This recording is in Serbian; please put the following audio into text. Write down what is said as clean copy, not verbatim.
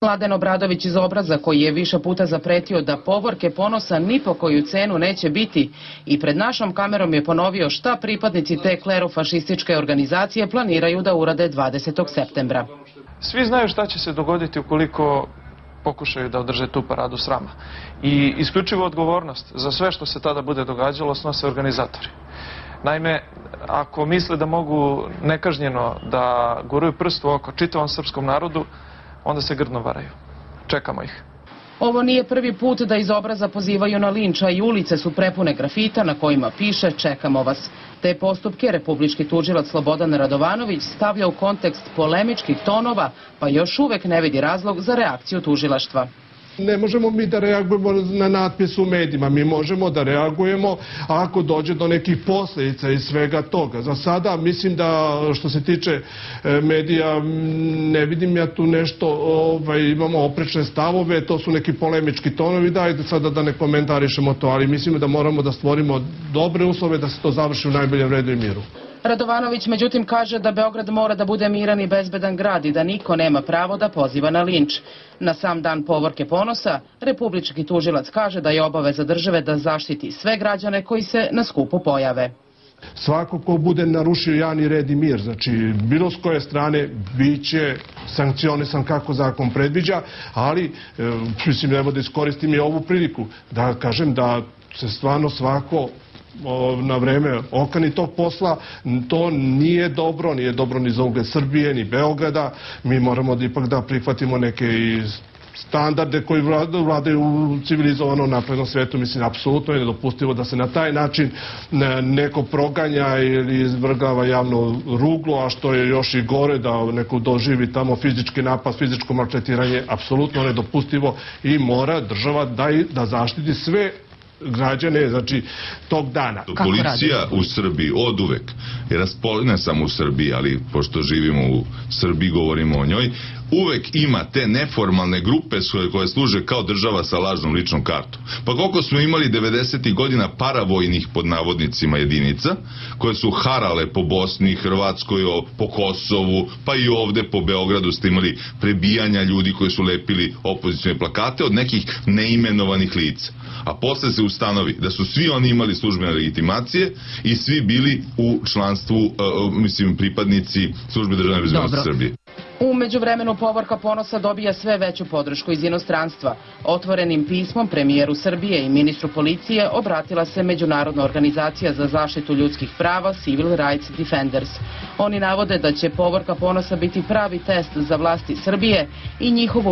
Mladen Obradović iz Obraza, koji je više puta zapretio da povorke ponosa ni po koju cenu neće biti, i pred našom kamerom je ponovio šta pripadnici te klerofašističke organizacije planiraju da urade 20. septembra. Svi znaju šta će se dogoditi ukoliko pokušaju da održe tu paradu srama. I isključivo odgovornost za sve što se tada bude događalo snose organizatori. Naime, ako misle da mogu nekažnjeno da guraju prst u oko čitavom srpskom narodu, onda se grdno varaju. Čekamo ih. Ovo nije prvi put da iz Obraza pozivaju na linč, a i ulice su prepune grafita na kojima piše "Čekamo vas". Te postupke republički tužilac Slobodan Radovanović stavlja u kontekst polemičkih tonova, pa još uvek ne vidi razlog za reakciju tužilaštva. Ne možemo mi da reagujemo na natpis u medijima, mi možemo da reagujemo ako dođe do nekih posljedica iz svega toga. Za sada mislim da što se tiče medija ne vidim ja tu nešto, imamo oprečne stavove, to su neki polemički tonovi, dajte sada da ne komentarišemo to, ali mislimo da moramo da stvorimo dobre uslove da se to završi u najboljem redu i miru. Radovanović međutim kaže da Beograd mora da bude miran i bezbedan grad i da niko nema pravo da poziva na linč. Na sam dan povorke ponosa, republički tužilac kaže da je obaveza države da zaštiti sve građane koji se na skupu pojave. Svako ko bude narušio javni red i mir, znači bilo s koje strane, biće sankcionisan kako zakon predviđa, ali mislim evo da iskoristim i ovu priliku da kažem da se stvarno svako na vreme okani tog posla. To nije dobro ni za ugled Srbije, ni Beograda. Mi moramo da ipak da prihvatimo neke standarde koji vladaju u civilizovanom naprednom svetu. Mislim, apsolutno je nedopustivo da se na taj način neko proganja ili izvrgava javno ruglo, a što je još i gore da neko doživi tamo fizički napad, fizičko maltretiranje, apsolutno nedopustivo i mora država da zaštiti sve građane, znači, tog dana. Policija u Srbiji od uvek, ne samo u Srbiji, ali pošto živimo u Srbiji, govorimo o njoj, uvek ima te neformalne grupe koje služe kao država sa lažnom ličnom kartom. Pa koliko smo imali 90. godina paravojnih pod navodnicima jedinica, koje su harale po Bosni, Hrvatskoj, po Kosovu, pa i ovde po Beogradu ste imali prebijanja ljudi koji su lepili opozicione plakate od nekih neimenovanih lica. A posle se ustanovi da su svi oni imali službene legitimacije i svi bili u članstvu, mislim, pripadnici službe državne bezbednosti Srbije. U međuvremenu povorka ponosa dobija sve veću podršku iz inostranstva. Otvorenim pismom premijeru Srbije i ministru policije obratila se Međunarodna organizacija za zaštitu ljudskih prava Civil Rights Defenders. Oni navode da će povorka ponosa biti pravi test za vlasti Srbije i njihovu